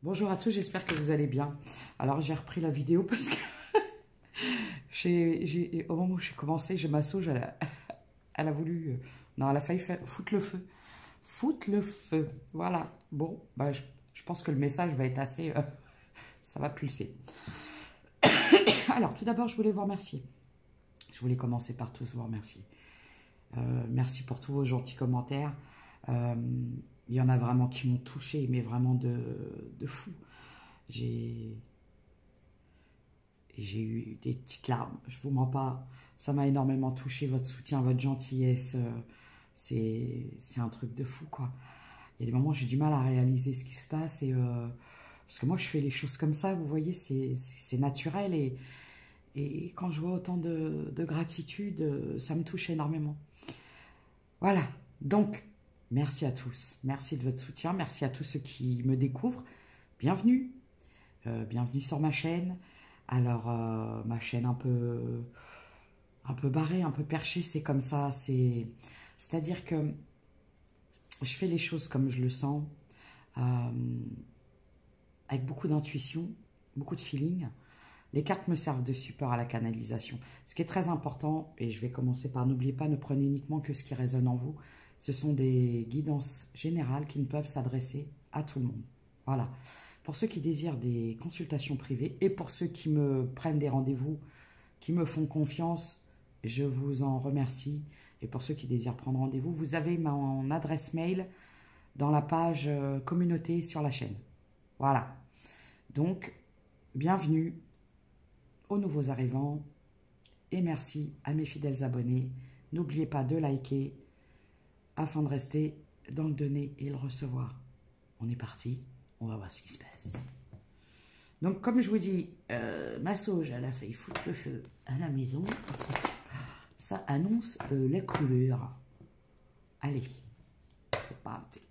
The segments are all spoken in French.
Bonjour à tous, j'espère que vous allez bien. Alors j'ai repris la vidéo parce que au moment où j'ai commencé, ma sauge, elle a voulu... non, elle a failli foutre le feu. Foutre le feu, voilà. Bon, bah, je pense que le message va être assez... ça va pulser. Alors, tout d'abord, je voulais vous remercier. Je voulais commencer par tous vous remercier. Merci pour tous vos gentils commentaires. Il y en a vraiment qui m'ont touché, mais vraiment de fou. J'ai eu des petites larmes, je vous mens pas. Ça m'a énormément touché, votre soutien, votre gentillesse. C'est un truc de fou, quoi. Il y a des moments où j'ai du mal à réaliser ce qui se passe. Parce que moi, je fais les choses comme ça, vous voyez, c'est naturel. Et quand je vois autant de gratitude, ça me touche énormément. Voilà, donc, merci à tous. Merci de votre soutien, merci à tous ceux qui me découvrent. Bienvenue, bienvenue sur ma chaîne. Alors, ma chaîne un peu barrée, un peu perchée, c'est comme ça. C'est-à-dire que je fais les choses comme je le sens, avec beaucoup d'intuition, beaucoup de feeling. Les cartes me servent de support à la canalisation. Ce qui est très important, et je vais commencer par n'oubliez pas, ne prenez uniquement que ce qui résonne en vous. Ce sont des guidances générales qui ne peuvent s'adresser à tout le monde. Voilà. Pour ceux qui désirent des consultations privées et pour ceux qui me prennent des rendez-vous, qui me font confiance, je vous en remercie. Et pour ceux qui désirent prendre rendez-vous, vous avez mon adresse mail dans la page communauté sur la chaîne. Voilà. Donc, bienvenue aux nouveaux arrivants et merci à mes fidèles abonnés. N'oubliez pas de liker afin de rester dans le donner et le recevoir. On est parti, on va voir ce qui se passe. Donc comme je vous dis, ma sauge, elle a failli foutre le feu à la maison. Ça annonce les couleurs. Allez, faut pas rater.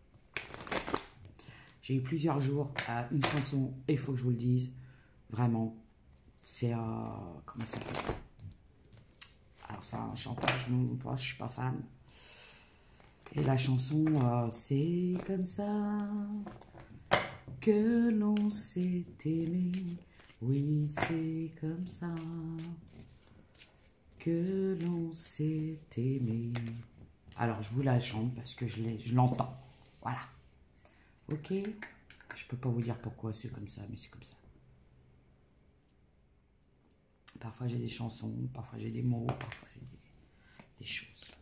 J'ai eu plusieurs jours à une chanson et il faut que je vous le dise, vraiment. C'est, comment ça s'appelle? Alors c'est un chanteur, je suis pas fan. Et la chanson, c'est comme ça que l'on s'est aimé. Oui, c'est comme ça que l'on s'est aimé. Alors je vous la chante parce que je l'entends. Voilà. Ok? Je peux pas vous dire pourquoi c'est comme ça, mais c'est comme ça. Parfois j'ai des chansons, parfois j'ai des mots, parfois j'ai des choses.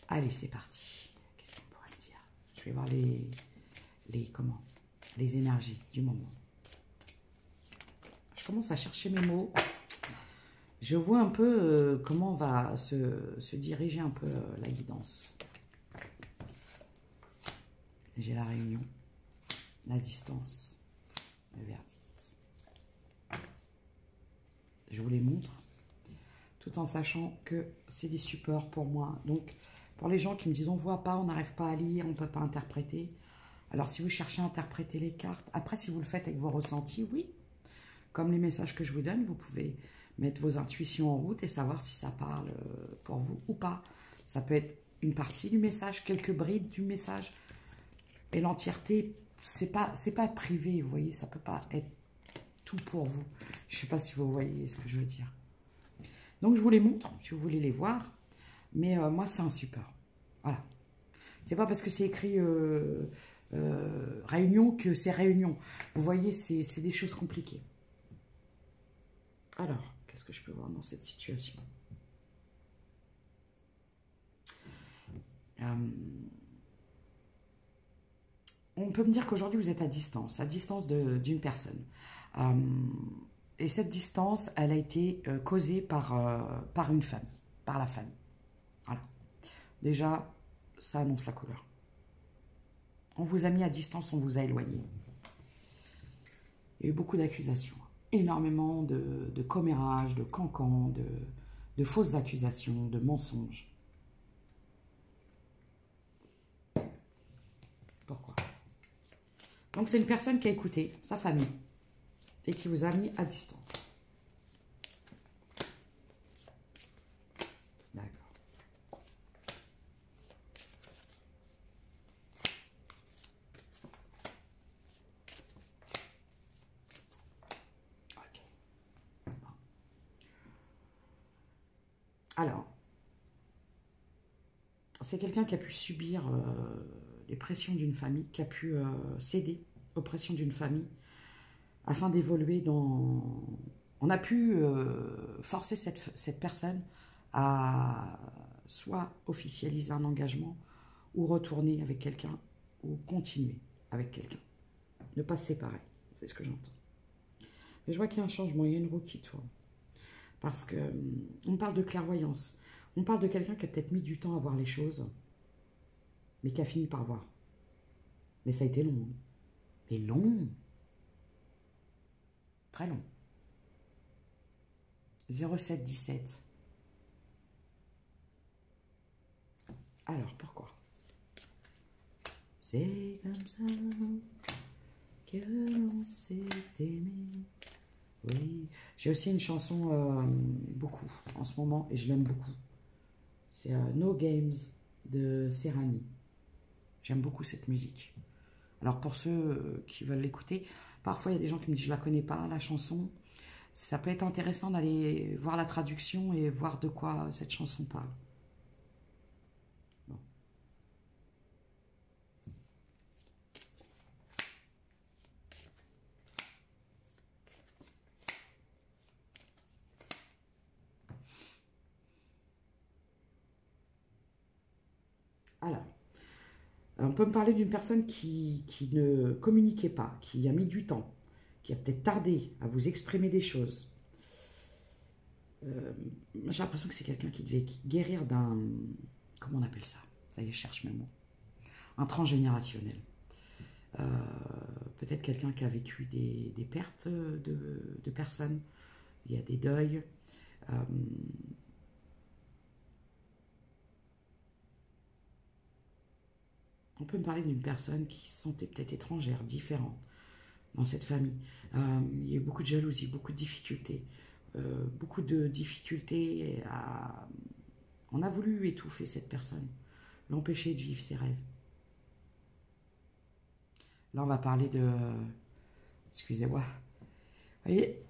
Allez, c'est parti. Qu'est-ce qu'on pourrait dire? Je vais voir les énergies du moment. Je commence à chercher mes mots. Je vois un peu comment va se diriger un peu la guidance. J'ai la réunion, la distance, le verdict. Je vous les montre, tout en sachant que c'est des supports pour moi. Donc, pour les gens qui me disent, on ne voit pas, on n'arrive pas à lire, on ne peut pas interpréter. Alors, si vous cherchez à interpréter les cartes, après, si vous le faites avec vos ressentis, oui. Comme les messages que je vous donne, vous pouvez mettre vos intuitions en route et savoir si ça parle pour vous ou pas. Ça peut être une partie du message, quelques brides du message. Et l'entièreté, c'est pas privé, vous voyez, ça ne peut pas être tout pour vous. Je ne sais pas si vous voyez ce que je veux dire. Donc, je vous les montre, si vous voulez les voir. Mais moi, c'est un support. Voilà. C'est pas parce que c'est écrit réunion que c'est réunion. Vous voyez, c'est des choses compliquées. Alors, qu'est-ce que je peux voir dans cette situation? On peut me dire qu'aujourd'hui, vous êtes à distance d'une personne. Et cette distance, elle a été causée par une famille, par la famille. Voilà. Déjà, ça annonce la couleur. On vous a mis à distance, on vous a éloigné. Il y a eu beaucoup d'accusations. Énormément de commérages, de cancans, de fausses accusations, de mensonges. Pourquoi? Donc, c'est une personne qui a écouté sa famille et qui vous a mis à distance. D'accord. Alors, c'est quelqu'un qui a pu subir les pressions d'une famille, qui a pu céder aux pressions d'une famille afin d'évoluer dans... On a pu forcer cette personne à soit officialiser un engagement ou retourner avec quelqu'un ou continuer avec quelqu'un. Ne pas se séparer, c'est ce que j'entends. Mais je vois qu'il y a un changement, il y a une roue qui tourne. Parce que on parle de clairvoyance. On parle de quelqu'un qui a peut-être mis du temps à voir les choses, mais qui a fini par voir. Mais ça a été long. Hein. Mais long. Très long. 0717. Alors, pourquoi? C'est comme ça que l'on s'est aimé. Oui. J'ai aussi une chanson beaucoup en ce moment et je l'aime beaucoup. C'est No Games de Serrani. J'aime beaucoup cette musique. Alors pour ceux qui veulent l'écouter, parfois il y a des gens qui me disent je la connais pas, la chanson. Ça peut être intéressant d'aller voir la traduction et voir de quoi cette chanson parle. Bon. Alors, on peut me parler d'une personne qui ne communiquait pas, qui a mis du temps, qui a peut-être tardé à vous exprimer des choses. J'ai l'impression que c'est quelqu'un qui devait guérir d'un... Comment on appelle ça? Ça y est, je cherche mes mots. Un transgénérationnel. Peut-être quelqu'un qui a vécu des pertes de personnes. Il y a des deuils. On peut me parler d'une personne qui se sentait peut-être étrangère, différente dans cette famille. Il y a eu beaucoup de jalousie, beaucoup de difficultés. Beaucoup de difficultés à... On a voulu étouffer cette personne, l'empêcher de vivre ses rêves. Là, on va parler de... Excusez-moi. Vous voyez?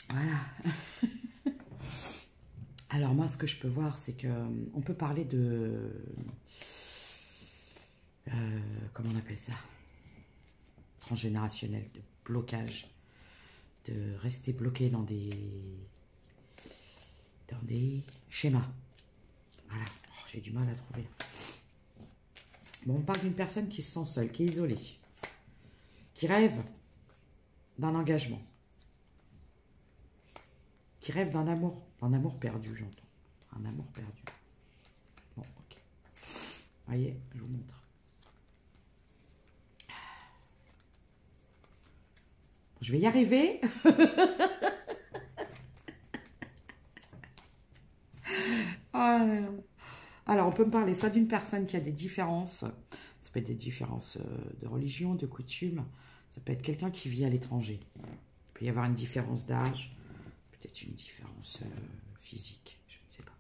Voilà. Alors moi, ce que je peux voir, c'est que on peut parler de... comment on appelle ça? Transgénérationnel, de blocage, de rester bloqué dans des schémas. Voilà, oh, j'ai du mal à trouver. Bon, on parle d'une personne qui se sent seule, qui est isolée, qui rêve d'un engagement, qui rêve d'un amour perdu, j'entends. Un amour perdu. Bon, ok. Voyez, je vous montre. Je vais y arriver. Alors, on peut me parler soit d'une personne qui a des différences, ça peut être des différences de religion, de coutume, ça peut être quelqu'un qui vit à l'étranger. Il peut y avoir une différence d'âge, peut-être une différence physique, je ne sais pas.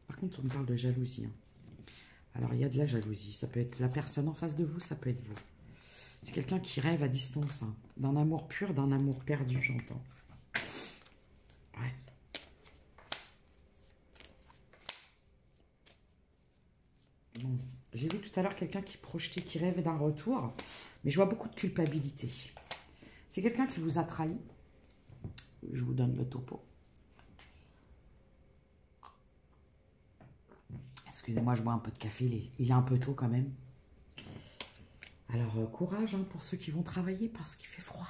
Par contre, on me parle de jalousie. Hein. Alors, il y a de la jalousie, ça peut être la personne en face de vous, ça peut être vous. C'est quelqu'un qui rêve à distance, hein, d'un amour pur, d'un amour perdu, j'entends. Ouais. Bon. J'ai vu tout à l'heure quelqu'un qui projetait, qui rêvait d'un retour, mais je vois beaucoup de culpabilité. C'est quelqu'un qui vous a trahi. Je vous donne le topo. Excusez-moi, je bois un peu de café, il est un peu tôt quand même. Alors, courage hein, pour ceux qui vont travailler parce qu'il fait froid.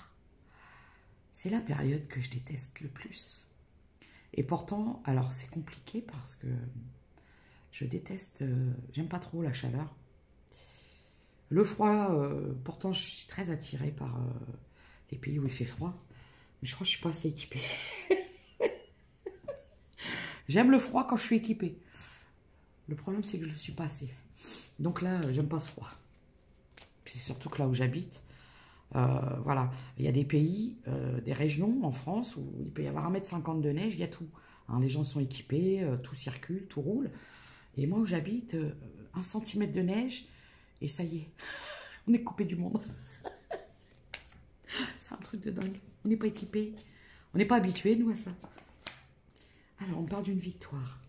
C'est la période que je déteste le plus. Et pourtant, alors c'est compliqué parce que je déteste, j'aime pas trop la chaleur. Le froid, pourtant je suis très attirée par les pays où il fait froid. Mais je crois que je suis pas assez équipée. J'aime le froid quand je suis équipée. Le problème, c'est que je ne le suis pas assez. Donc là, j'aime pas ce froid. Puis c'est surtout que là où j'habite, voilà, il y a des pays, des régions en France où il peut y avoir 1,50 m de neige, il y a tout. Hein, les gens sont équipés, tout circule, tout roule. Et moi où j'habite, 1 cm de neige, et ça y est, on est coupé du monde. C'est un truc de dingue. On n'est pas équipé. On n'est pas habitué, nous, à ça. Alors, on parle d'une victoire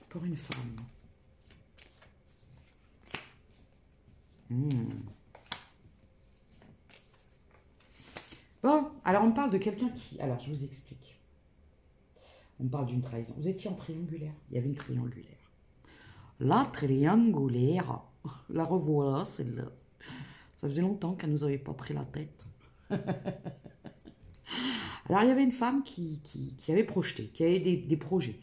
pour une femme. Bon, alors on parle de quelqu'un qui... Alors, je vous explique. On parle d'une trahison. Vous étiez en triangulaire. Il y avait une triangulaire. La triangulaire. La revoilà, celle-là. Ça faisait longtemps qu'elle ne nous avait pas pris la tête. Alors, il y avait une femme qui avait projeté, qui avait des projets.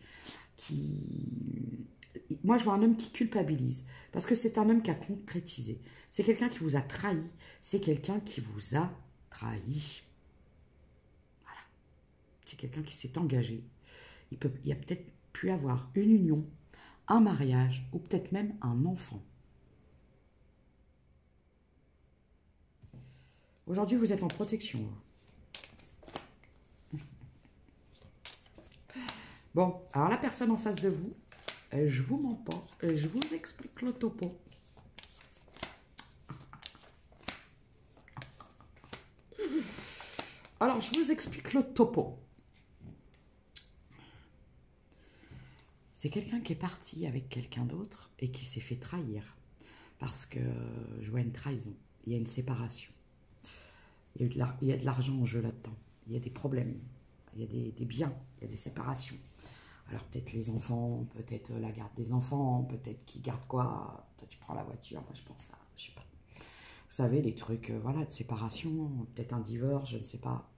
Moi, je vois un homme qui culpabilise. Parce que c'est un homme qui a concrétisé. C'est quelqu'un qui vous a trahi. C'est quelqu'un qui vous a trahi. Voilà. C'est quelqu'un qui s'est engagé. Il y a peut-être pu avoir une union, un mariage, ou peut-être même un enfant. Aujourd'hui, vous êtes en protection. Bon, alors la personne en face de vous, je vous mens pas, je vous explique le topo. Alors, je vous explique le topo. C'est quelqu'un qui est parti avec quelqu'un d'autre et qui s'est fait trahir. Parce que je vois une trahison, il y a une séparation. Il y a de l'argent en jeu là-dedans. Il y a des problèmes, il y a des biens, il y a des séparations. Alors peut-être les enfants, peut-être la garde des enfants, peut-être qui garde quoi. Toi tu prends la voiture, moi je pense à, je sais pas. Vous savez, les trucs, voilà, de séparation, peut-être un divorce, je ne sais pas.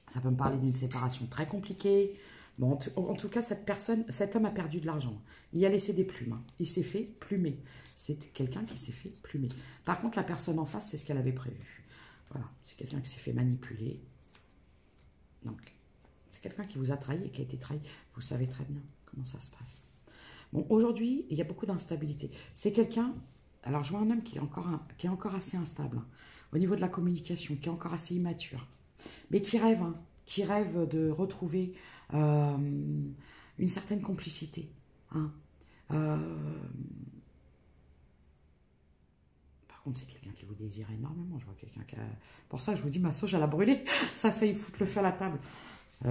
Ça peut me parler d'une séparation très compliquée. Bon, en tout cas, cet homme a perdu de l'argent. Il a laissé des plumes. Hein. Il s'est fait plumer. C'est quelqu'un qui s'est fait plumer. Par contre, la personne en face, c'est ce qu'elle avait prévu. Voilà, c'est quelqu'un qui s'est fait manipuler. Donc, c'est quelqu'un qui vous a trahi et qui a été trahi. Vous savez très bien comment ça se passe. Bon, aujourd'hui, il y a beaucoup d'instabilité. C'est quelqu'un... Alors, je vois un homme qui est encore assez instable. Hein, au niveau de la communication, qui est encore assez immature. Mais qui rêve, hein, qui rêve de retrouver une certaine complicité. Hein. Par contre, c'est quelqu'un qui vous désire énormément. Je vois quelqu'un qui a... Pour ça, je vous dis, ma sauge, elle a brûlé. Ça fait foutre le feu à la table. Il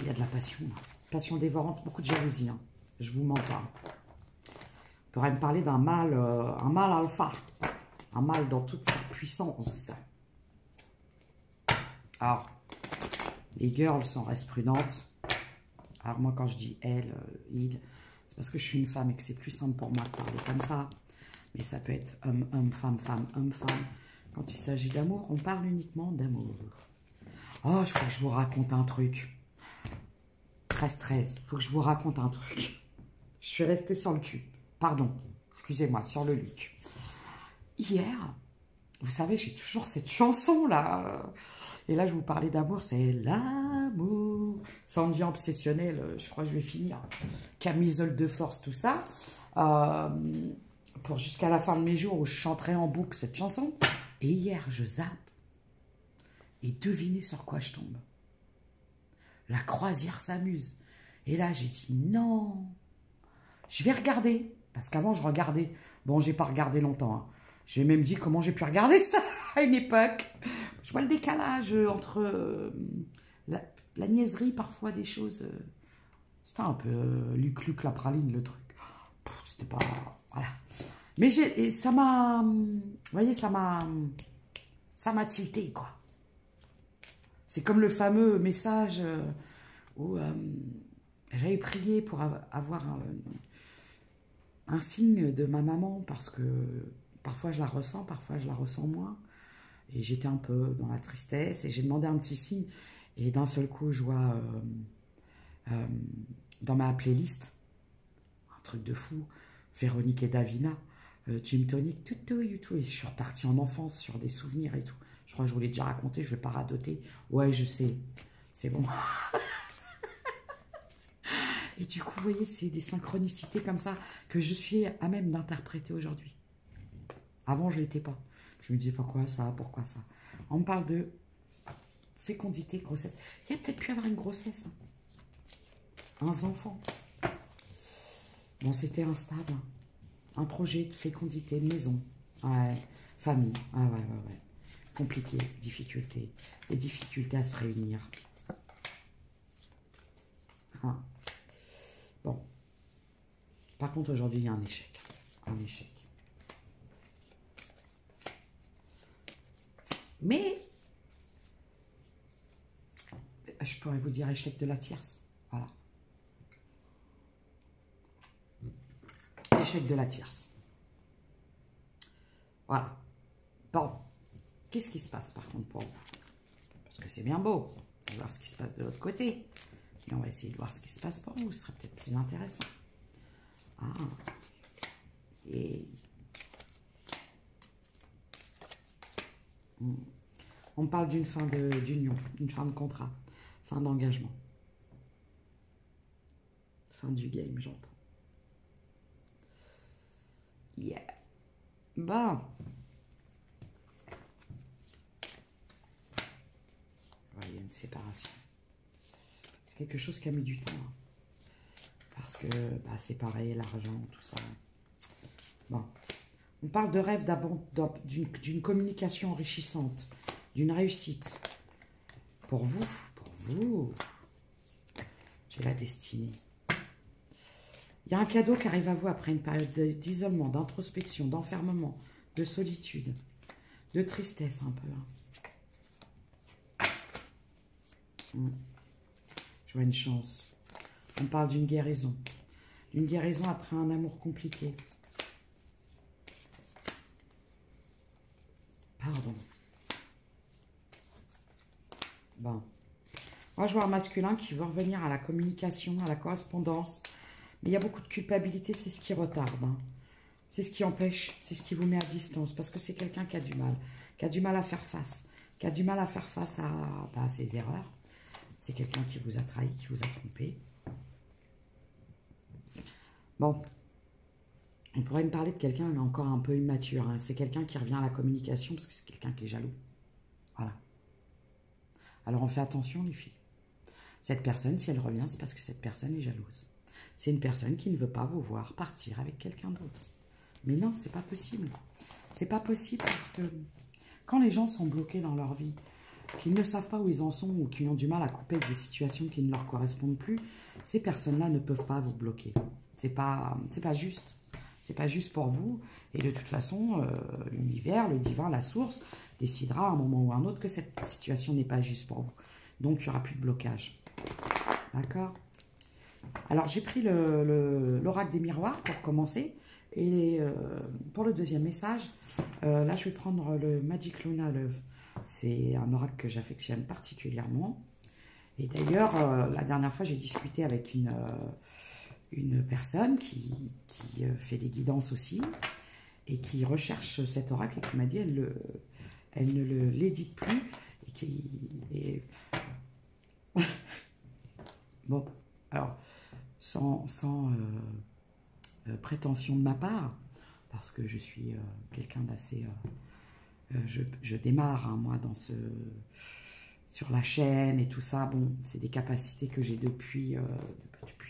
y a de la passion. Passion dévorante, beaucoup de jalousie. Hein. Je vous mens pas. On pourrait me parler d'un mâle alpha. Un mâle dans toute sa puissance. Alors, les girls s'en restent prudentes. Alors moi, quand je dis elle, il, c'est parce que je suis une femme et que c'est plus simple pour moi de parler comme ça. Mais ça peut être homme, homme, femme, femme, homme, femme. Quand il s'agit d'amour, on parle uniquement d'amour. Oh, je crois que je vous raconte un truc. 13-13, il faut que je vous raconte un truc. Je suis restée sur le cul. Pardon, excusez-moi, sur le luc. Hier, vous savez, j'ai toujours cette chanson-là. Et là, je vous parlais d'amour, c'est l'amour. Sans vie obsessionnelle, je crois que je vais finir. Camisole de force, tout ça. Pour jusqu'à la fin de mes jours où je chanterai en boucle cette chanson. Et hier, je zappe. Et devinez sur quoi je tombe. La croisière s'amuse. Et là, j'ai dit non. Je vais regarder. Parce qu'avant, je regardais. Bon, j'ai pas regardé longtemps. Hein. J'ai même dit comment j'ai pu regarder ça à une époque. Je vois le décalage entre la niaiserie, parfois, des choses. C'était un peu Luc la praline, le truc. C'était pas... Voilà. Mais ça m'a... Vous voyez, ça m'a tilté, quoi. C'est comme le fameux message où j'avais prié pour avoir un signe de ma maman, parce que parfois je la ressens, parfois je la ressens moins. Et j'étais un peu dans la tristesse et j'ai demandé un petit signe. Et d'un seul coup, je vois dans ma playlist, un truc de fou, Véronique et Davina, Gym Tonic, tout. Et je suis repartie en enfance sur des souvenirs et tout. Je crois que je vous l'ai déjà raconté, je ne vais pas radoter. Ouais, je sais, c'est bon. Et du coup, vous voyez, c'est des synchronicités comme ça que je suis à même d'interpréter aujourd'hui. Avant, je ne l'étais pas. Je me disais pourquoi ça. On me parle de fécondité, grossesse. Il y a peut-être pu avoir une grossesse. Hein. Un enfant. Bon, c'était instable. Un projet de fécondité, de maison. Ouais. Famille. Ah ouais, ouais, ouais. Compliqué, difficulté. Des difficultés à se réunir. Ah. Bon. Par contre, aujourd'hui, il y a un échec. Un échec. Mais, je pourrais vous dire échec de la tierce. Voilà. Échec de la tierce. Voilà. Bon. Qu'est-ce qui se passe par contre pour vous? Parce que c'est bien beau. On va voir ce qui se passe de l'autre côté. Et on va essayer de voir ce qui se passe pour vous. Ce sera peut-être plus intéressant. Ah. Et... on parle d'une fin d'union, d'une fin de contrat, fin d'engagement. Fin du game, j'entends. Yeah. Bon. Il y a une séparation. C'est quelque chose qui a mis du temps. Hein. Parce que séparer l'argent, tout ça. Bon. On parle de rêve d'une communication enrichissante, d'une réussite. Pour vous, j'ai la destinée. Il y a un cadeau qui arrive à vous après une période d'isolement, d'introspection, d'enfermement, de solitude, de tristesse un peu. Hein. Je vois une chance. On parle d'une guérison. D'une guérison après un amour compliqué. Pardon. Bon. Moi, je vois un masculin qui veut revenir à la communication, à la correspondance. Mais il y a beaucoup de culpabilité, c'est ce qui retarde. Hein. C'est ce qui empêche, c'est ce qui vous met à distance. Parce que c'est quelqu'un qui a du mal à faire face. Qui a du mal à faire face à ses erreurs. C'est quelqu'un qui vous a trahi, qui vous a trompé. Bon. On pourrait me parler de quelqu'un encore un peu immature. Hein. C'est quelqu'un qui revient à la communication parce que c'est quelqu'un qui est jaloux. Voilà. Alors on fait attention les filles. Cette personne, si elle revient, c'est parce que cette personne est jalouse. C'est une personne qui ne veut pas vous voir partir avec quelqu'un d'autre. Mais non, c'est pas possible. C'est pas possible parce que quand les gens sont bloqués dans leur vie, qu'ils ne savent pas où ils en sont ou qu'ils ont du mal à couper avec des situations qui ne leur correspondent plus, ces personnes-là ne peuvent pas vous bloquer. C'est pas juste. C'est pas juste pour vous. Et de toute façon, l'univers, le divin, la source, décidera à un moment ou à un autre que cette situation n'est pas juste pour vous. Donc, il n'y aura plus de blocage. D'accord? Alors, j'ai pris l'oracle des miroirs pour commencer. Et pour le deuxième message, là, je vais prendre le Magic Luna Love. C'est un oracle que j'affectionne particulièrement. Et d'ailleurs, la dernière fois, j'ai discuté avec une personne qui fait des guidances aussi et qui recherche cet oracle et qui m'a dit elle ne l'édite plus et bon, alors sans prétention de ma part, parce que je suis quelqu'un d'assez je démarre hein, moi sur la chaîne et tout ça. Bon, c'est des capacités que j'ai depuis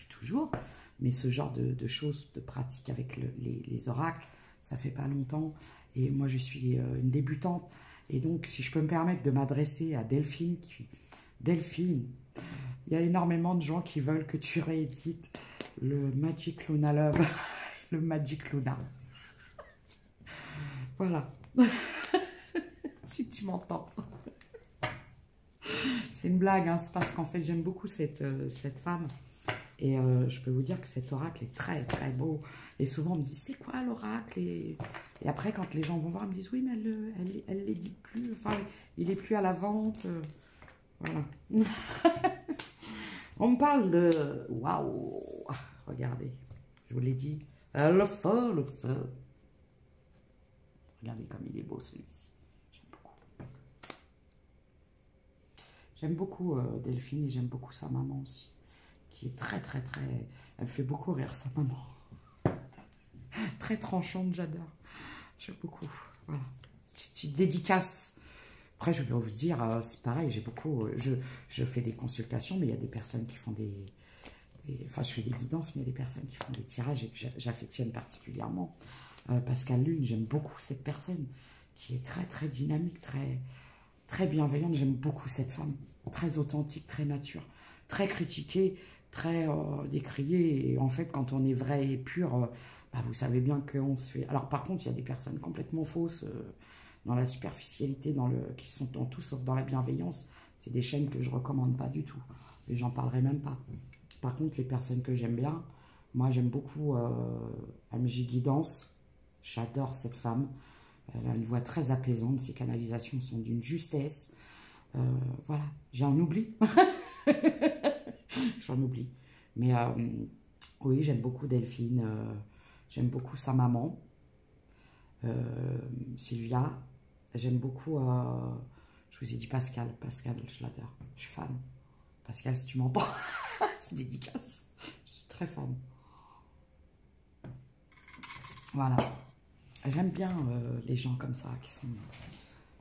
toujours. Mais ce genre de choses, de pratiques avec les oracles, ça fait pas longtemps. Et moi, je suis une débutante. Et donc, si je peux me permettre de m'adresser à Delphine, Delphine, il y a énormément de gens qui veulent que tu réédites le Magic Luna Love, le Magic Luna. Voilà. Si tu m'entends. C'est une blague, hein, c'est parce qu'en fait, j'aime beaucoup cette femme. Et je peux vous dire que cet oracle est très, très beau. Et souvent, on me dit, c'est quoi l'oracle? Et après, quand les gens vont voir, ils me disent, oui, mais elle l'édite plus. Enfin, il n'est plus à la vente. Voilà. On me parle de... Waouh! Regardez, je vous l'ai dit. Le feu, le feu. Regardez comme il est beau, celui-ci. J'aime beaucoup. J'aime beaucoup Delphine et j'aime beaucoup sa maman aussi. Qui est très, très, très... Elle me fait beaucoup rire, sa maman. Très tranchante, j'adore. J'aime beaucoup. Voilà. Petite dédicace. Après, je vais vous dire, c'est pareil, j'ai beaucoup... Je fais des consultations, mais il y a des personnes qui font des... Enfin, je fais des guidances, mais il y a des personnes qui font des tirages et que j'affectionne particulièrement. Pascal Lune, j'aime beaucoup cette personne. qui est très, très dynamique, très, très bienveillante. J'aime beaucoup cette femme, très authentique, très nature, très critiquée, très décriée. Et en fait, quand on est vrai et pur, bah, vous savez bien qu'on se fait... Alors par contre, il y a des personnes complètement fausses dans la superficialité, qui sont dans tout sauf dans la bienveillance. C'est des chaînes que je ne recommande pas du tout. Et j'en parlerai même pas. Par contre, les personnes que j'aime bien, moi j'aime beaucoup MJ Guidance. J'adore cette femme. Elle a une voix très apaisante. Ses canalisations sont d'une justesse. Voilà, j'en oublie. J'en oublie. Mais oui, j'aime beaucoup Delphine. J'aime beaucoup sa maman. Sylvia. J'aime beaucoup... je vous ai dit Pascal. Pascal, je l'adore. Je suis fan. Pascal, si tu m'entends, c'est une dédicace. Je suis très fan. Voilà. J'aime bien les gens comme ça,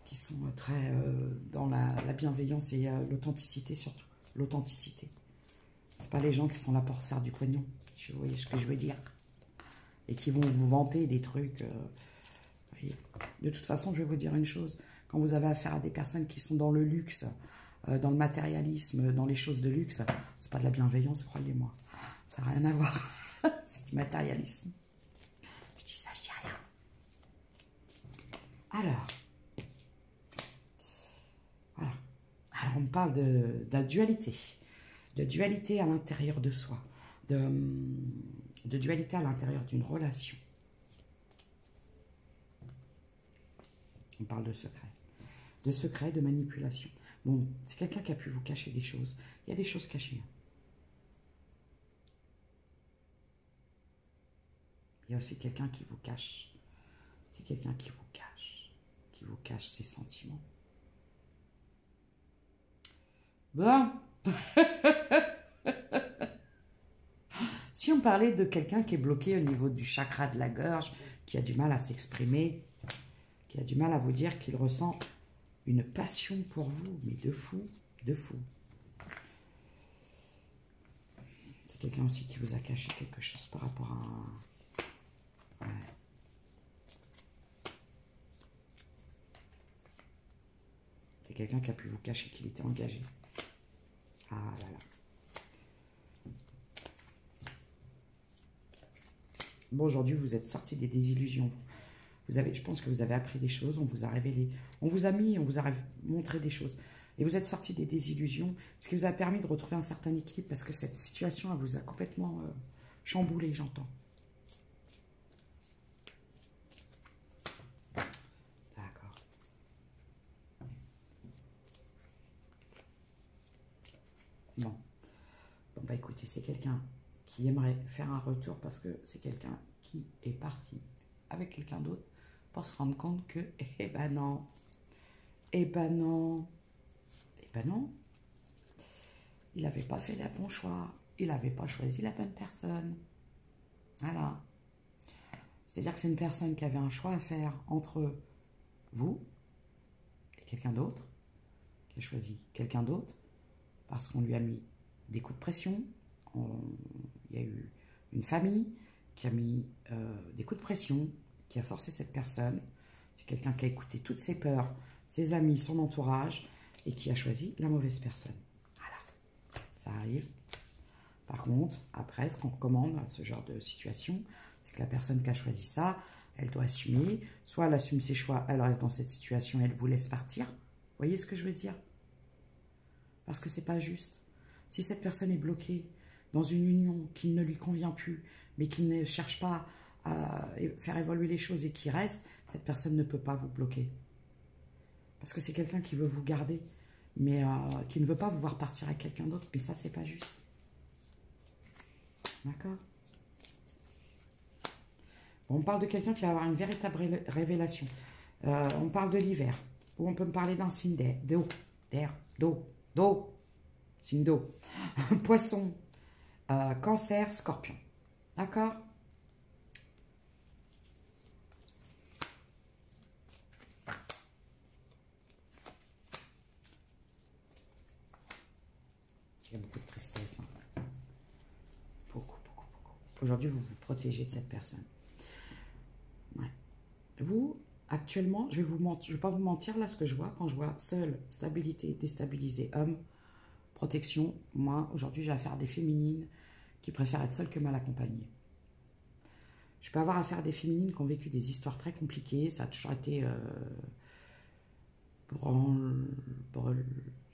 qui sont très dans la bienveillance et l'authenticité surtout. L'authenticité. C'est pas les gens qui sont là pour se faire du pognon. Vous voyez ce que je veux dire? Et qui vont vous vanter des trucs. De toute façon, je vais vous dire une chose. Quand vous avez affaire à des personnes qui sont dans le luxe, dans le matérialisme, dans les choses de luxe, c'est pas de la bienveillance, croyez-moi. Ça n'a rien à voir. C'est du matérialisme. Je dis ça, je dis rien. Alors, voilà. Alors, on parle de la dualité. De dualité à l'intérieur de soi. De dualité à l'intérieur d'une relation. On parle de secret. De secret, de manipulation. Bon, c'est quelqu'un qui a pu vous cacher des choses. Il y a des choses cachées. Il y a aussi quelqu'un qui vous cache. C'est quelqu'un qui vous cache ses sentiments. Bon. Si on parlait de quelqu'un qui est bloqué au niveau du chakra de la gorge, qui a du mal à s'exprimer, qui a du mal à vous dire qu'il ressent une passion pour vous, mais de fou, de fou. C'est quelqu'un aussi qui vous a caché quelque chose par rapport à... Ouais. C'est quelqu'un qui a pu vous cacher qu'il était engagé. Ah là là. Bon, aujourd'hui, vous êtes sorti des désillusions. Je pense que vous avez appris des choses, on vous a révélé, on vous a montré des choses. Et vous êtes sorti des désillusions, ce qui vous a permis de retrouver un certain équilibre, parce que cette situation, elle vous a complètement chamboulé, j'entends. D'accord. Bon. Bon, bah écoutez, c'est quelqu'un qui aimerait faire un retour, parce que c'est quelqu'un qui est parti avec quelqu'un d'autre, pour se rendre compte que, eh ben non, eh ben non, eh ben non, il n'avait pas fait le bon choix, il n'avait pas choisi la bonne personne. Voilà. C'est-à-dire que c'est une personne qui avait un choix à faire entre vous et quelqu'un d'autre, qui a choisi quelqu'un d'autre, parce qu'on lui a mis des coups de pression, il y a eu une famille qui a mis des coups de pression, qui a forcé cette personne. C'est quelqu'un qui a écouté toutes ses peurs, ses amis, son entourage, et qui a choisi la mauvaise personne. Voilà, ça arrive. Par contre, après, ce qu'on recommande à ce genre de situation, c'est que la personne qui a choisi ça, elle doit assumer. Soit elle assume ses choix, elle reste dans cette situation, elle vous laisse partir. Vous voyez ce que je veux dire? Parce que c'est pas juste. Si cette personne est bloquée dans une union qui ne lui convient plus, mais qui ne cherche pas à faire évoluer les choses et qui reste, cette personne ne peut pas vous bloquer. Parce que c'est quelqu'un qui veut vous garder, mais qui ne veut pas vous voir partir avec quelqu'un d'autre. Mais ça, c'est pas juste. D'accord? Bon, on parle de quelqu'un qui va avoir une véritable révélation. On parle de l'hiver, ou on peut me parler d'un signe d'eau, signe d'eau, poisson, cancer, scorpion. D'accord? Il y a beaucoup de tristesse. Hein. Beaucoup, beaucoup, beaucoup. Aujourd'hui, vous vous protégez de cette personne. Ouais. Vous, actuellement, je vais pas vous mentir, là, ce que je vois, quand je vois seul, stabilité, déstabilisé, homme, protection, moi, aujourd'hui, j'ai affaire à des féminines qui préfèrent être seules que mal accompagnées. Je peux avoir affaire à des féminines qui ont vécu des histoires très compliquées, ça a toujours été, je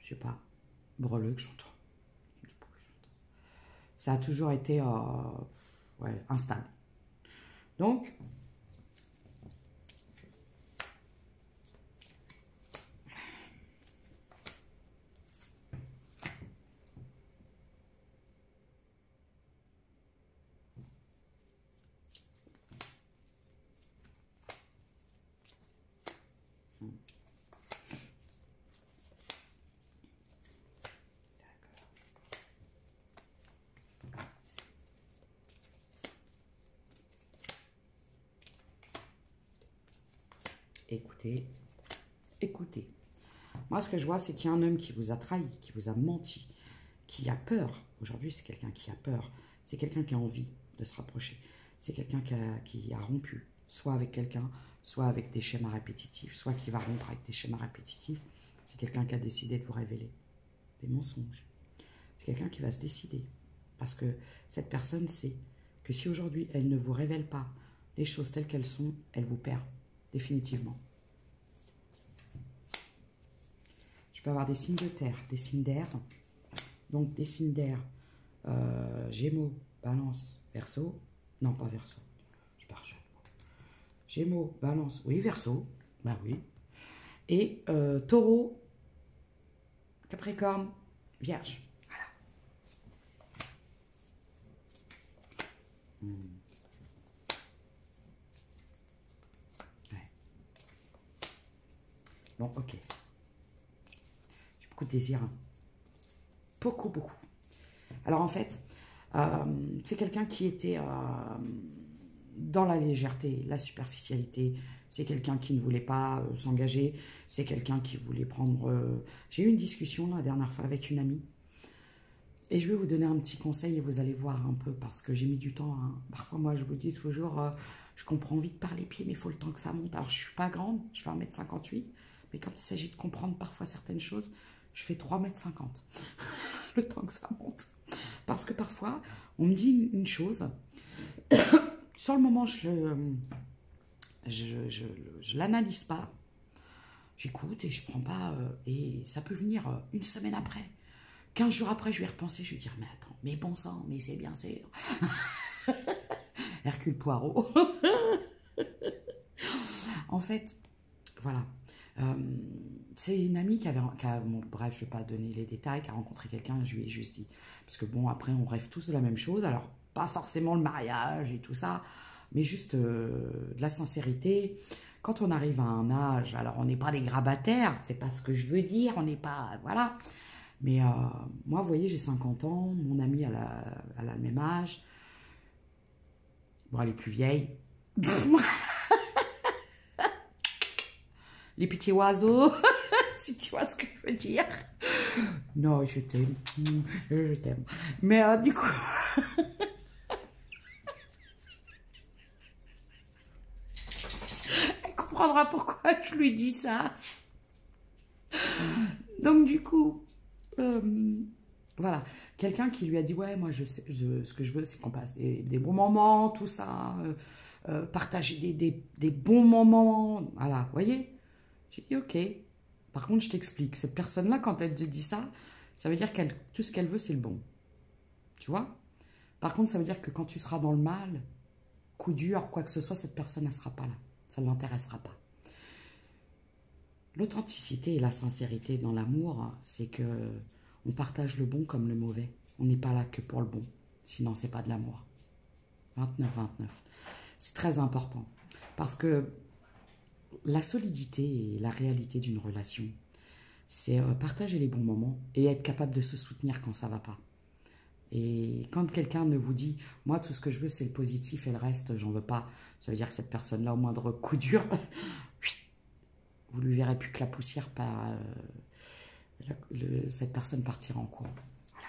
sais pas, breleux que j'entends. Ça a toujours été, ouais, instable. Donc, écoutez, écoutez. Moi, ce que je vois, c'est qu'il y a un homme qui vous a trahi, qui vous a menti, qui a peur. Aujourd'hui, c'est quelqu'un qui a peur. C'est quelqu'un qui a envie de se rapprocher. C'est quelqu'un qui a rompu, soit avec quelqu'un, soit avec des schémas répétitifs, soit qui va rompre avec des schémas répétitifs. C'est quelqu'un qui a décidé de vous révéler des mensonges. C'est quelqu'un qui va se décider. Parce que cette personne sait que si aujourd'hui, elle ne vous révèle pas les choses telles qu'elles sont, elle vous perd définitivement. Je peux avoir des signes de terre, des signes d'air. Donc, des signes d'air, Gémeaux, Balance, Verseau. Non, pas Verseau. Je pars je. Gémeaux, Balance, oui, Verseau. Bah oui. Et Taureau, Capricorne, Vierge. Voilà. Ouais. Bon, ok. J'ai beaucoup de désir. Hein. Beaucoup, beaucoup. Alors en fait, c'est quelqu'un qui était dans la légèreté, la superficialité. C'est quelqu'un qui ne voulait pas s'engager. C'est quelqu'un qui voulait prendre... J'ai eu une discussion la dernière fois avec une amie. Et je vais vous donner un petit conseil et vous allez voir un peu parce que j'ai mis du temps. Hein. Parfois, moi, je vous dis toujours, je comprends vite par les pieds, mais il faut le temps que ça monte. Alors, je ne suis pas grande, je fais 1,58 m. Mais quand il s'agit de comprendre parfois certaines choses, je fais 3,50 m. Le temps que ça monte. Parce que parfois, on me dit une chose. Sur le moment, je l'analyse pas. J'écoute et je prends pas. Et ça peut venir une semaine après. 15 jours après, je vais repenser. Je vais dire, mais attends, mais bon sang, mais c'est bien sûr. Hercule Poirot. En fait, voilà. C'est une amie qui bon, bref, je ne vais pas donner les détails, qui a rencontré quelqu'un, je lui ai juste dit. Parce que bon, après, on rêve tous de la même chose. Alors, pas forcément le mariage et tout ça, mais juste de la sincérité. Quand on arrive à un âge, alors on n'est pas des grabataires, c'est pas ce que je veux dire, on n'est pas... Voilà. Mais moi, vous voyez, j'ai 50 ans, mon amie, elle a le même âge. Bon, elle est plus vieille. Les petits oiseaux, si tu vois ce que je veux dire. Non, je t'aime. Je t'aime. Mais du coup... Elle comprendra pourquoi je lui dis ça. Donc, du coup... voilà. Quelqu'un qui lui a dit, ouais, moi, ce que je veux, c'est qu'on passe des bons moments, tout ça. Partager des bons moments. Voilà, vous voyez. J'ai dit, ok. Par contre, je t'explique. Cette personne-là, quand elle te dit ça, ça veut dire que tout ce qu'elle veut, c'est le bon. Tu vois? Par contre, ça veut dire que quand tu seras dans le mal, coup dur, quoi que ce soit, cette personne, elle ne sera pas là. Ça ne l'intéressera pas. L'authenticité et la sincérité dans l'amour, c'est que on partage le bon comme le mauvais. On n'est pas là que pour le bon. Sinon, ce n'est pas de l'amour. 29-29. C'est très important. Parce que la solidité et la réalité d'une relation, c'est partager les bons moments et être capable de se soutenir quand ça ne va pas. Et quand quelqu'un ne vous dit, moi tout ce que je veux c'est le positif et le reste j'en veux pas, ça veut dire que cette personne-là au moindre coup dur, vous ne lui verrez plus que la poussière, cette personne partira en courant. Voilà.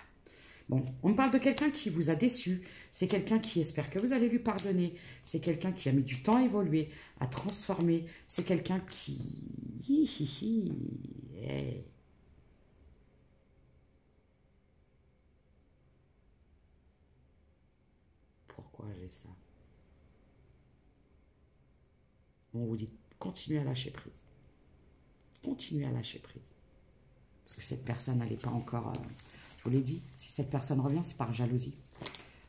Bon, on me parle de quelqu'un qui vous a déçu. C'est quelqu'un qui espère que vous allez lui pardonner. C'est quelqu'un qui a mis du temps à évoluer, à transformer. C'est quelqu'un qui... Hey. Pourquoi j'ai ça? On vous dit, continuez à lâcher prise. Continuez à lâcher prise. Parce que cette personne, elle n'est pas encore... je vous l'ai dit, si cette personne revient, c'est par jalousie.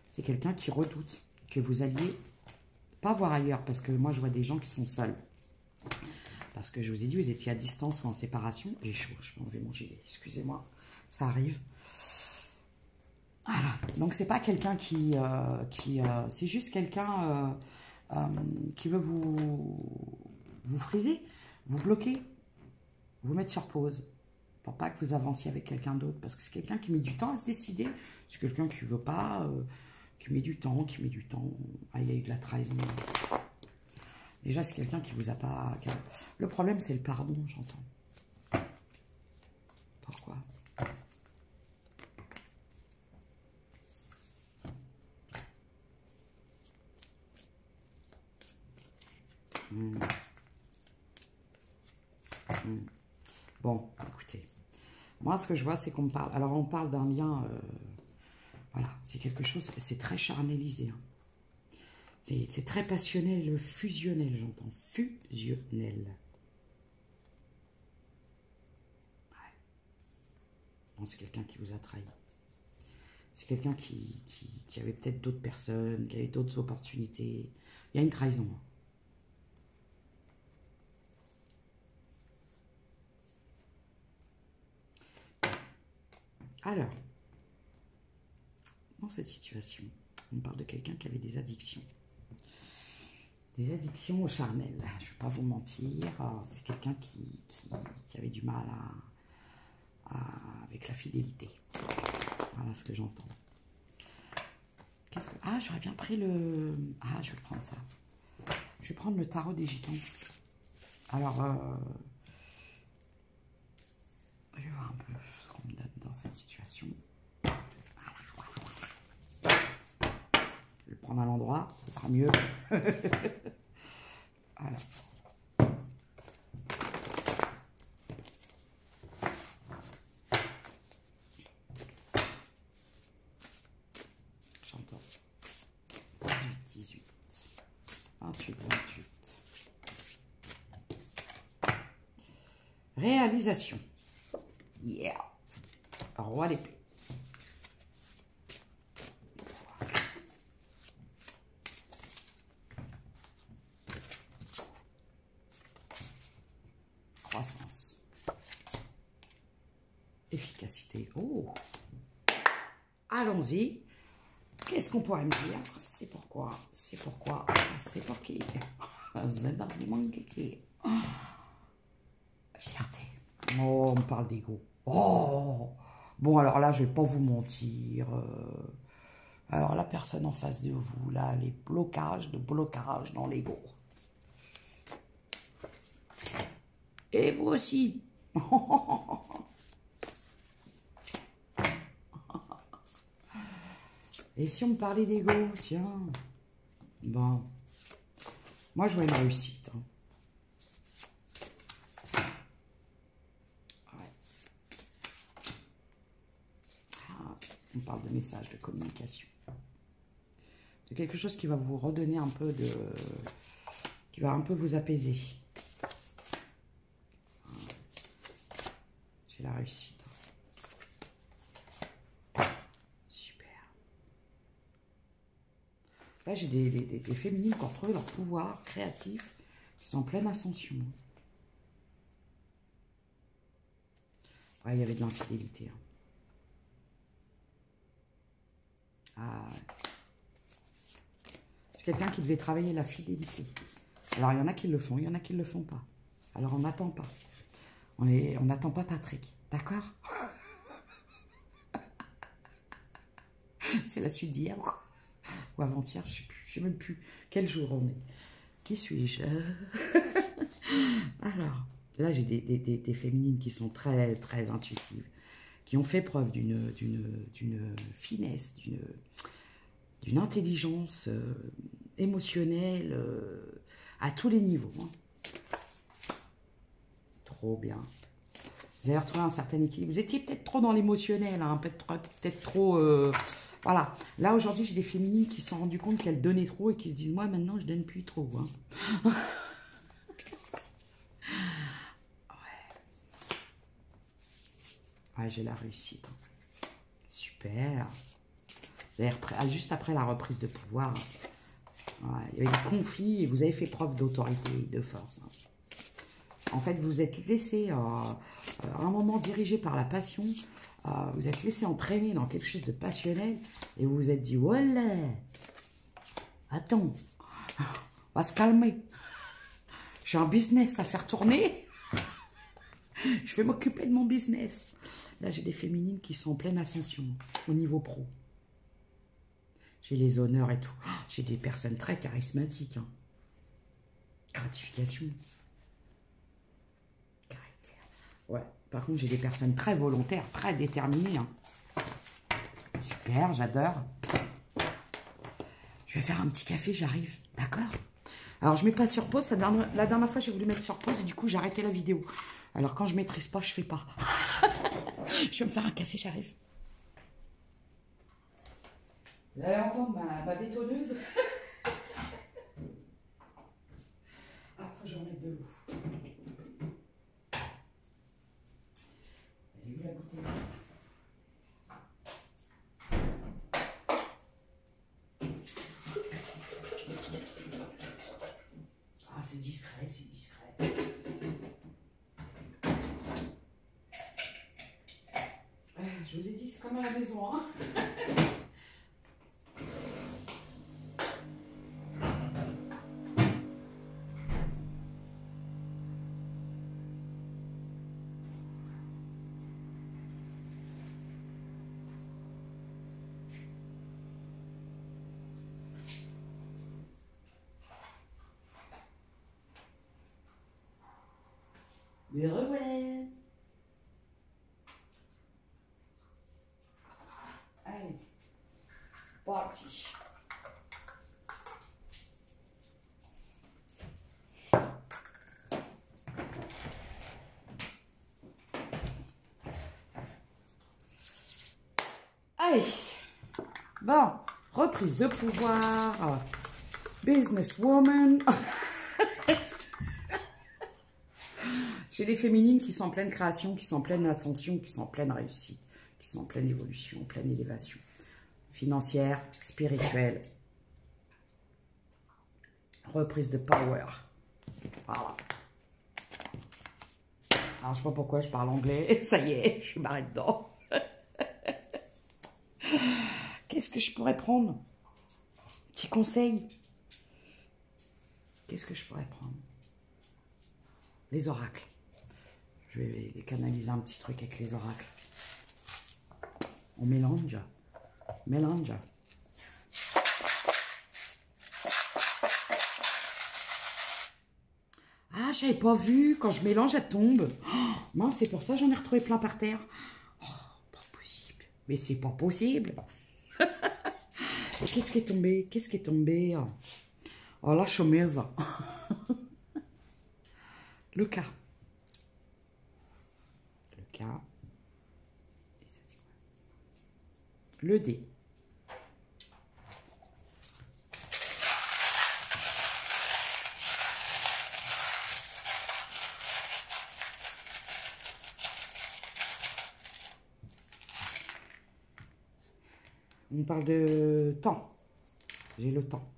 C'est quelqu'un qui redoute que vous alliez pas voir ailleurs. Parce que moi, je vois des gens qui sont seuls. Parce que je vous ai dit, vous étiez à distance ou en séparation. J'ai chaud, je m'en vais mon gilet. Excusez-moi, ça arrive. Voilà. Donc, c'est pas quelqu'un qui... c'est juste quelqu'un qui veut vous friser, vous bloquer, vous mettre sur pause. Pour pas que vous avanciez avec quelqu'un d'autre. Parce que c'est quelqu'un qui met du temps à se décider. C'est quelqu'un qui ne veut pas, qui met du temps, Ah, il y a eu de la trahison. Déjà, c'est quelqu'un qui vous a pas... Le problème, c'est le pardon, j'entends. Pourquoi? Bon, écoutez. Moi, ce que je vois, c'est qu'on me parle... Alors, on parle d'un lien... voilà, c'est quelque chose... C'est très charnalisé. Hein. C'est très passionnel, fusionnel, j'entends. Fusionnel. Ouais. Bon, c'est quelqu'un qui vous a trahi. C'est quelqu'un qui avait peut-être d'autres personnes, qui avait d'autres opportunités. Il y a une trahison. Alors, dans cette situation, on parle de quelqu'un qui avait des addictions. Des addictions au charnel. Je ne vais pas vous mentir, c'est quelqu'un qui avait du mal avec la fidélité. Voilà ce que j'entends. Ah, j'aurais bien pris le... Ah, je vais prendre ça. Je vais prendre le tarot des gitans. Alors, je vais voir un peu ce qu'on me donne dans cette situation. Voilà. Je vais le prendre à l'endroit, ce sera mieux. Voilà. J'entends. 18, 28, 28. Réalisation. Yeah. Roi d'épée. Croissance. Efficacité. Oh. Allons-y. Qu'est-ce qu'on pourrait me dire? C'est pourquoi. C'est pourquoi. C'est pour qui? Fierté. Oh, on me parle d'ego. Oh. Bon, alors là, je vais pas vous mentir. Alors, la personne en face de vous, là, les blocages dans l'ego. Et vous aussi. Et si on me parlait d'ego, tiens. Bon. Moi, je vois une réussite. Hein. Ouais. Ah, on parle de message, de communication. De quelque chose qui va vous redonner un peu de... qui va un peu vous apaiser. J'ai la réussite. Là, j'ai des féminines qui ont retrouvé leur pouvoir créatif, qui sont en pleine ascension. Ouais, il y avait de l'infidélité. Hein. Ah, c'est quelqu'un qui devait travailler la fidélité. Alors, il y en a qui le font, il y en a qui ne le font pas. Alors, on n'attend pas. On n'attend pas Patrick. D'accord? C'est la suite d'hier, quoi. Ou avant-hier, je ne sais même plus quel jour on est. Qui suis-je? Alors, là, j'ai des féminines qui sont très, très intuitives, qui ont fait preuve d'une finesse, d'une intelligence émotionnelle à tous les niveaux. Hein. Trop bien. Vous avez retrouvé un certain équilibre. Vous étiez peut-être trop dans l'émotionnel, hein, peut-être trop... voilà. Là, aujourd'hui, j'ai des féminines qui se sont rendues compte qu'elles donnaient trop et qui se disent, moi, maintenant, je donne plus trop. Hein. Ouais, j'ai la réussite. Hein. Super. Juste après la reprise de pouvoir, ouais, il y avait des conflits et vous avez fait preuve d'autorité et de force. Hein. En fait, vous êtes laissé, à un moment dirigé par la passion, vous êtes laissé entraîner dans quelque chose de passionnel et vous vous êtes dit, voilà, attends, on va se calmer. J'ai un business à faire tourner. Je vais m'occuper de mon business. Là, j'ai des féminines qui sont en pleine ascension au niveau pro. J'ai les honneurs et tout. J'ai des personnes très charismatiques. Hein. Gratification. Ouais, par contre, j'ai des personnes très volontaires, très déterminées. Hein. Super, j'adore. Je vais faire un petit café, j'arrive. D'accord? Alors, je ne mets pas sur pause. La dernière fois, j'ai voulu mettre sur pause et du coup, j'ai arrêté la vidéo. Alors, quand je ne maîtrise pas, je ne fais pas. Je vais me faire un café, j'arrive. Vous allez entendre ma bétonneuse. Ah, faut que je remette de l'eau. La bouteille. Ah, c'est discret, c'est discret. Je vous ai dit, c'est comme à la maison, hein. Me revoilà. Allez, c'est parti. Allez, bon, reprise de pouvoir, businesswoman. J'ai des féminines qui sont en pleine création, qui sont en pleine ascension, qui sont en pleine réussite, qui sont en pleine évolution, en pleine élévation financière, spirituelle. Reprise de power. Voilà. Alors, je sais pas pourquoi je parle anglais. Ça y est, je suis barrée dedans. Qu'est-ce que je pourrais prendre? Petit conseil. Qu'est-ce que je pourrais prendre? Les oracles. Je vais les canaliser un petit truc avec les oracles. On mélange. Mélange. Ah, j'avais pas vu. Quand je mélange, elle tombe. Oh, mince, c'est pour ça que j'en ai retrouvé plein par terre. Oh, pas possible. Mais c'est pas possible. Qu'est-ce qui est tombé? Qu'est-ce qui est tombé? Oh, la chômeuse. Le cas. Le cas. Le dé. On parle de temps. J'ai le temps.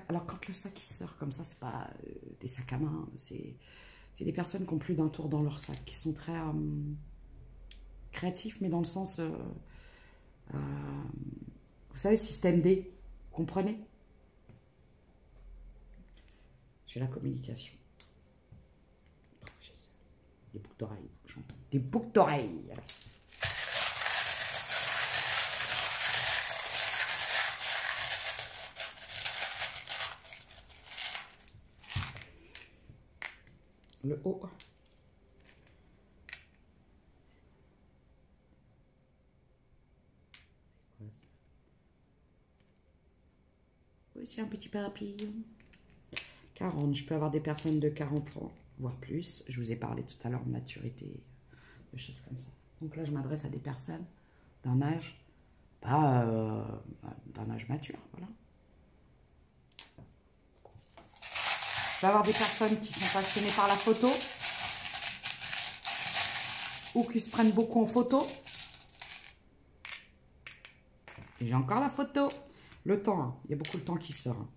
Alors, quand le sac il sort comme ça, c'est pas des sacs à main. C'est des personnes qui ont plus d'un tour dans leur sac, qui sont très créatifs, mais dans le sens... vous savez, système D. Comprenez? J'ai la communication. Des boucles d'oreilles, j'entends. Des boucles d'oreilles. Le haut. Oui, c'est un petit papillon. 40. Je peux avoir des personnes de 40 ans, voire plus. Je vous ai parlé tout à l'heure de maturité, de choses comme ça. Donc là, je m'adresse à des personnes d'un âge, pas d'un âge mature, voilà. Je peux avoir des personnes qui sont passionnées par la photo ou qui se prennent beaucoup en photo. J'ai encore la photo. Le temps, hein. Il y a beaucoup de temps qui sort. Hein.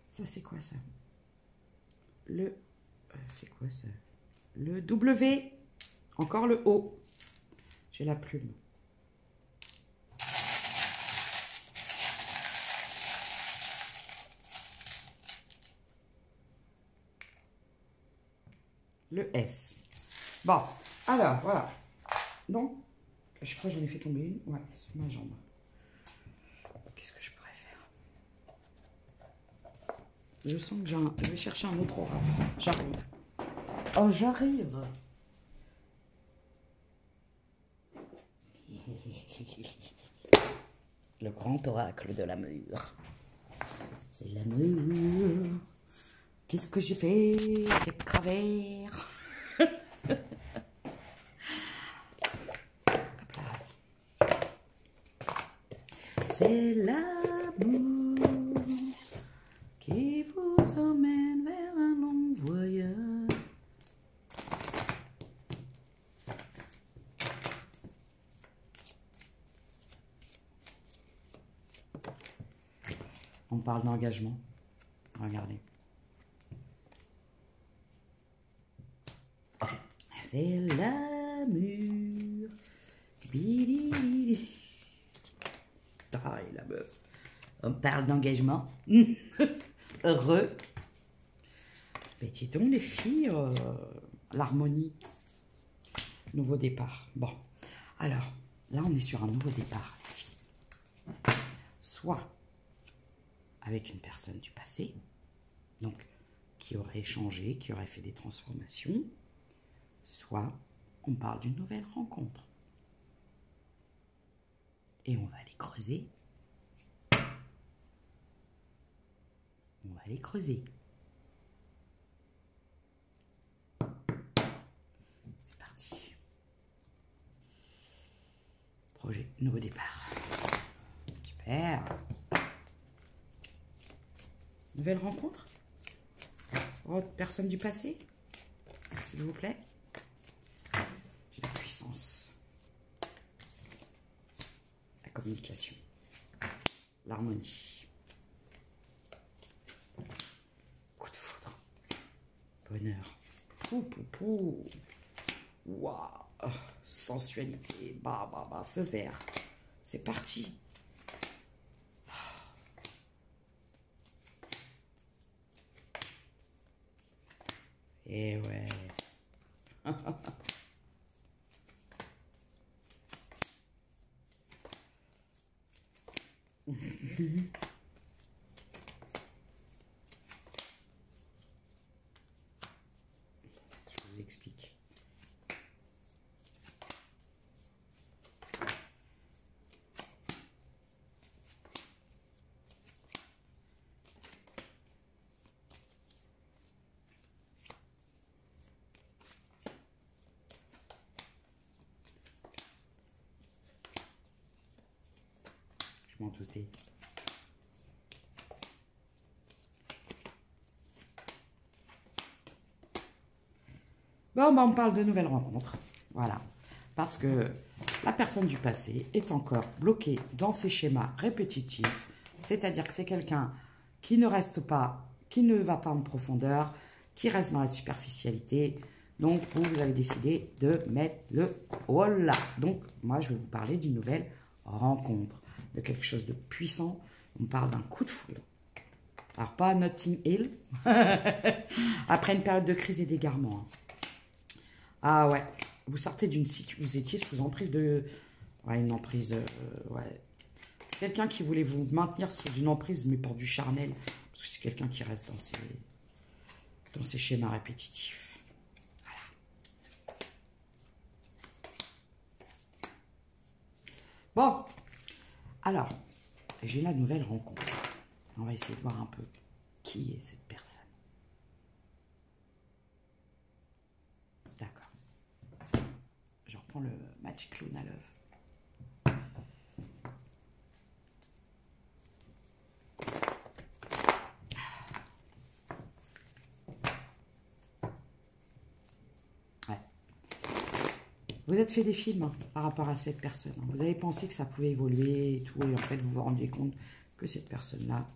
Ça, c'est quoi ça? C'est quoi ça? Le W. Encore le O. J'ai la plume. Le S. Bon, alors, voilà. Donc, je crois que j'en ai fait tomber une. Ouais, sur ma jambe. Qu'est-ce que je pourrais faire? Je sens que je vais chercher un autre oracle. J'arrive. Oh, j'arrive. Le grand oracle de la mûre. C'est la mûre. Qu'est-ce que j'ai fait? C'est cravère. C'est l'amour qui vous emmène vers un long voyage. On parle d'engagement. Regardez. C'est l'amour. Ah, et la meuf. On parle d'engagement. Heureux. Petit-on, les filles, l'harmonie. Nouveau départ. Bon. Alors, là, on est sur un nouveau départ, les filles. Soit avec une personne du passé, donc qui aurait changé, qui aurait fait des transformations, soit on parle d'une nouvelle rencontre. Et on va aller creuser. On va aller creuser. C'est parti. Projet, nouveau départ. Super. Nouvelle rencontre? Oh, personne du passé? S'il vous plaît. J'ai la puissance. La communication. L'harmonie. Coup de foudre. Bonheur. Pou, pou, pou. Waouh. Sensualité. Bah, bah, bah. Feu vert. C'est parti. Et ouais. Je vous explique. Je m'en doutais. Bon, bah, on parle de nouvelles rencontres. Voilà. Parce que la personne du passé est encore bloquée dans ses schémas répétitifs. C'est-à-dire que c'est quelqu'un qui ne reste pas, qui ne va pas en profondeur, qui reste dans la superficialité. Donc, vous avez décidé de mettre le voilà. Donc, moi, je vais vous parler d'une nouvelle rencontre, de quelque chose de puissant. On parle d'un coup de foudre. Alors, pas Notting Hill. Après une période de crise et d'égarement. Ah ouais, vous sortez d'une situation, vous étiez sous emprise de... Ouais, une emprise... ouais. C'est quelqu'un qui voulait vous maintenir sous une emprise, mais pour du charnel. Parce que c'est quelqu'un qui reste dans ses schémas répétitifs. Bon, alors, j'ai la nouvelle rencontre. On va essayer de voir un peu qui est cette personne. D'accord. Je reprends le Magic Luna Love. Ouais. Vous êtes fait des films hein, par rapport à cette personne. Vous avez pensé que ça pouvait évoluer et tout, et en fait vous vous rendiez compte que cette personne-là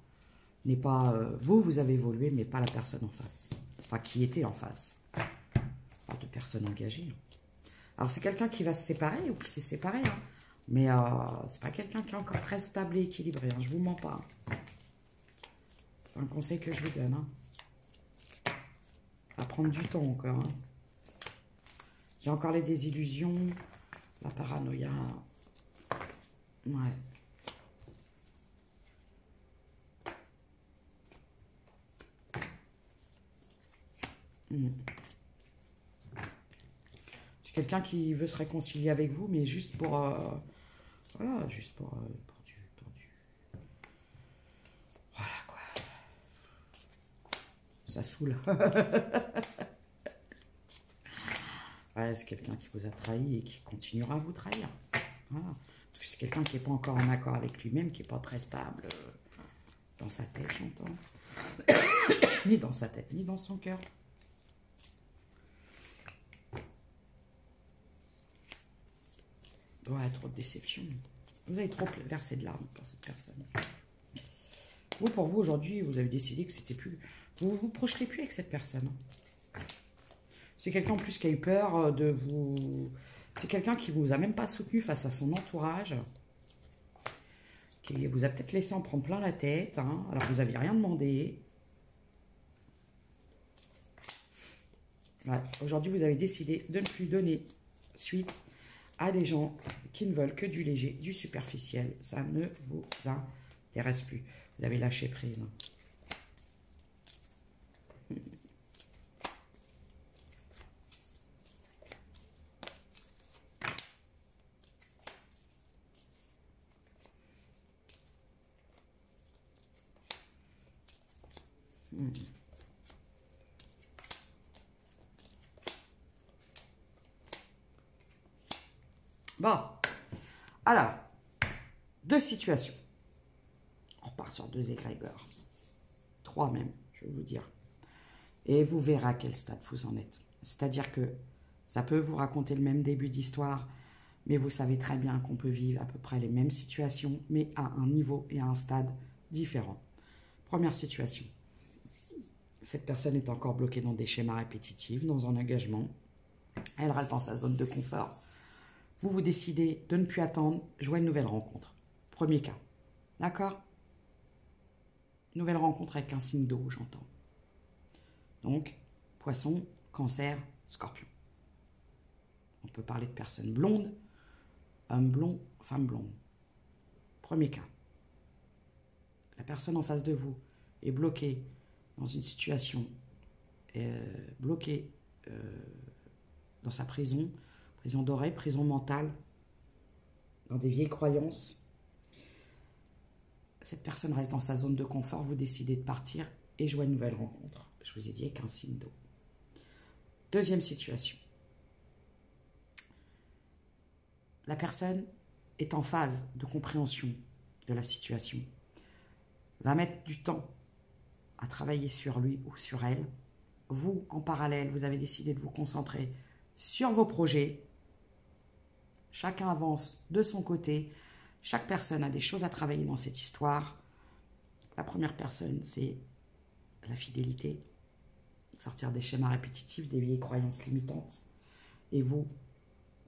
n'est pas... vous avez évolué, mais pas la personne en face. Enfin, qui était en face. Pas de personne engagée. Alors, c'est quelqu'un qui va se séparer ou qui s'est séparé. Hein. Mais c'est pas quelqu'un qui est encore très stable et équilibré. Hein. Je vous mens pas. C'est un conseil que je vous donne. Hein. Ça va prendre du temps encore. Hein. J'ai encore les désillusions. La paranoïa. Ouais. C'est quelqu'un qui veut se réconcilier avec vous, mais juste pour... voilà, juste pour du... Voilà, quoi. Ça saoule. Ouais, c'est quelqu'un qui vous a trahi et qui continuera à vous trahir. Voilà. C'est quelqu'un qui n'est pas encore en accord avec lui-même, qui n'est pas très stable dans sa tête, j'entends. Ni dans sa tête, ni dans son cœur. Ouais, trop de déception. Vous avez trop versé de larmes pour cette personne. Vous, pour vous, aujourd'hui, vous avez décidé que c'était plus... Vous vous projetez plus avec cette personne. C'est quelqu'un en plus qui a eu peur de vous... C'est quelqu'un qui vous a même pas soutenu face à son entourage. Qui vous a peut-être laissé en prendre plein la tête. Hein, alors que vous n'aviez rien demandé. Ouais, aujourd'hui, vous avez décidé de ne plus donner suite à des gens qui ne veulent que du léger, du superficiel. Ça ne vous intéresse plus. Vous avez lâché prise. Bon, alors, deux situations. On repart sur deux égrégores. Trois même, je vais vous dire. Et vous verrez à quel stade vous en êtes. C'est-à-dire que ça peut vous raconter le même début d'histoire, mais vous savez très bien qu'on peut vivre à peu près les mêmes situations, mais à un niveau et à un stade différent. Première situation. Cette personne est encore bloquée dans des schémas répétitifs, dans un engagement. Elle reste dans sa zone de confort. Vous décidez de ne plus attendre, jouer une nouvelle rencontre. Premier cas. D'accord? Nouvelle rencontre avec un signe d'eau, j'entends. Donc, poisson, cancer, scorpion. On peut parler de personnes blondes, homme blond, femme blonde. Premier cas. La personne en face de vous est bloquée dans une situation, bloquée dans sa prison dorée, prison mentale, dans des vieilles croyances. Cette personne reste dans sa zone de confort, vous décidez de partir et jouer une nouvelle rencontre. Je vous ai dit avec un signe d'eau. Deuxième situation. La personne est en phase de compréhension de la situation, va mettre du temps à travailler sur lui ou sur elle. Vous, en parallèle, vous avez décidé de vous concentrer sur vos projets. Chacun avance de son côté. Chaque personne a des choses à travailler dans cette histoire. La première personne, c'est la fidélité. Sortir des schémas répétitifs, des vieilles croyances limitantes. Et vous,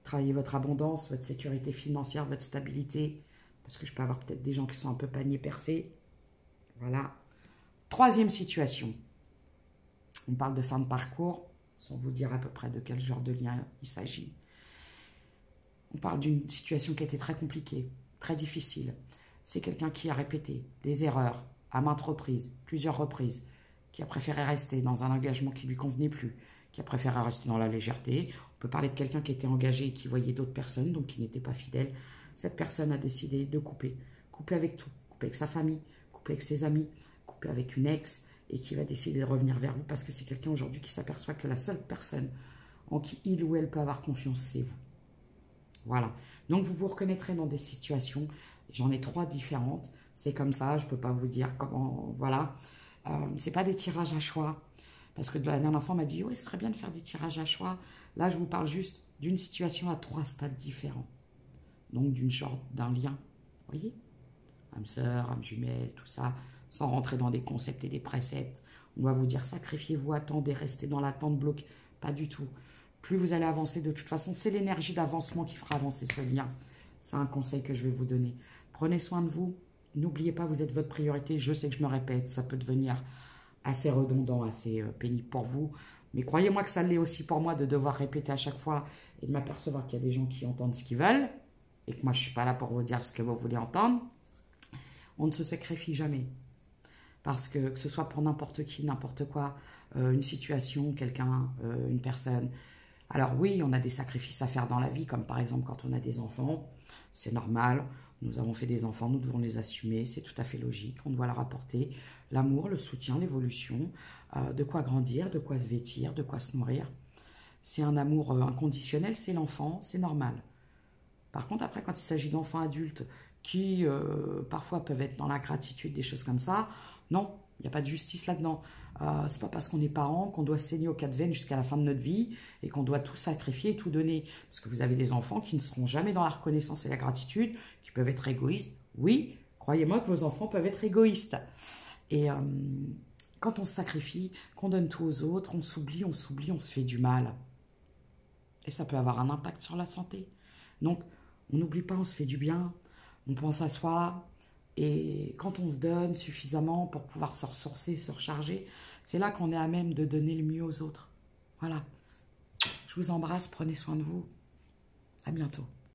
travaillez votre abondance, votre sécurité financière, votre stabilité. Parce que je peux avoir peut-être des gens qui sont un peu panier percés. Voilà. Troisième situation. On parle de fin de parcours, sans vous dire à peu près de quel genre de lien il s'agit. On parle d'une situation qui a été très compliquée, très difficile. C'est quelqu'un qui a répété des erreurs à maintes reprises, plusieurs reprises, qui a préféré rester dans un engagement qui ne lui convenait plus, qui a préféré rester dans la légèreté. On peut parler de quelqu'un qui était engagé et qui voyait d'autres personnes, donc qui n'était pas fidèle. cette personne a décidé de couper. Couper avec tout. Couper avec sa famille, couper avec ses amis, couper avec une ex, et qui va décider de revenir vers vous parce que c'est quelqu'un aujourd'hui qui s'aperçoit que la seule personne en qui il ou elle peut avoir confiance, c'est vous. Voilà. Donc, vous vous reconnaîtrez dans des situations. J'en ai 3 différentes. C'est comme ça, je ne peux pas vous dire comment... Voilà. Ce n'est pas des tirages à choix. Parce que la dernière fois, on m'a dit, oui, ce serait bien de faire des tirages à choix. Là, je vous parle juste d'une situation à 3 stades différents. Donc, d'un lien. Vous voyez? Âme sœur, âme jumelle, tout ça, sans rentrer dans des concepts et des préceptes. On va vous dire, sacrifiez-vous, attendez, restez dans l'attente, bloquée. Pas du tout. Plus vous allez avancer, de toute façon, c'est l'énergie d'avancement qui fera avancer ce lien. C'est un conseil que je vais vous donner. Prenez soin de vous. N'oubliez pas, vous êtes votre priorité. Je sais que je me répète, ça peut devenir assez redondant, assez pénible pour vous. Mais croyez-moi que ça l'est aussi pour moi de devoir répéter à chaque fois et de m'apercevoir qu'il y a des gens qui entendent ce qu'ils veulent et que moi, je ne suis pas là pour vous dire ce que vous voulez entendre. On ne se sacrifie jamais. Parce que ce soit pour n'importe qui, n'importe quoi, une situation, quelqu'un, une personne. Alors oui, on a des sacrifices à faire dans la vie, comme par exemple quand on a des enfants. C'est normal, nous avons fait des enfants, nous devons les assumer, c'est tout à fait logique. On doit leur apporter l'amour, le soutien, l'évolution, de quoi grandir, de quoi se vêtir, de quoi se nourrir. C'est un amour inconditionnel, c'est l'enfant, c'est normal. Par contre, après, quand il s'agit d'enfants adultes qui parfois peuvent être dans la gratitude, des choses comme ça, non, il n'y a pas de justice là-dedans. C'est pas parce qu'on est parent qu'on doit saigner aux 4 veines jusqu'à la fin de notre vie et qu'on doit tout sacrifier et tout donner. Parce que vous avez des enfants qui ne seront jamais dans la reconnaissance et la gratitude, qui peuvent être égoïstes. Oui, croyez-moi que vos enfants peuvent être égoïstes. Et quand on se sacrifie, qu'on donne tout aux autres, on s'oublie, on se fait du mal. Et ça peut avoir un impact sur la santé. Donc, on n'oublie pas, on se fait du bien, on pense à soi. Et quand on se donne suffisamment pour pouvoir se ressourcer, se recharger, c'est là qu'on est à même de donner le mieux aux autres. Voilà. Je vous embrasse, prenez soin de vous. À bientôt.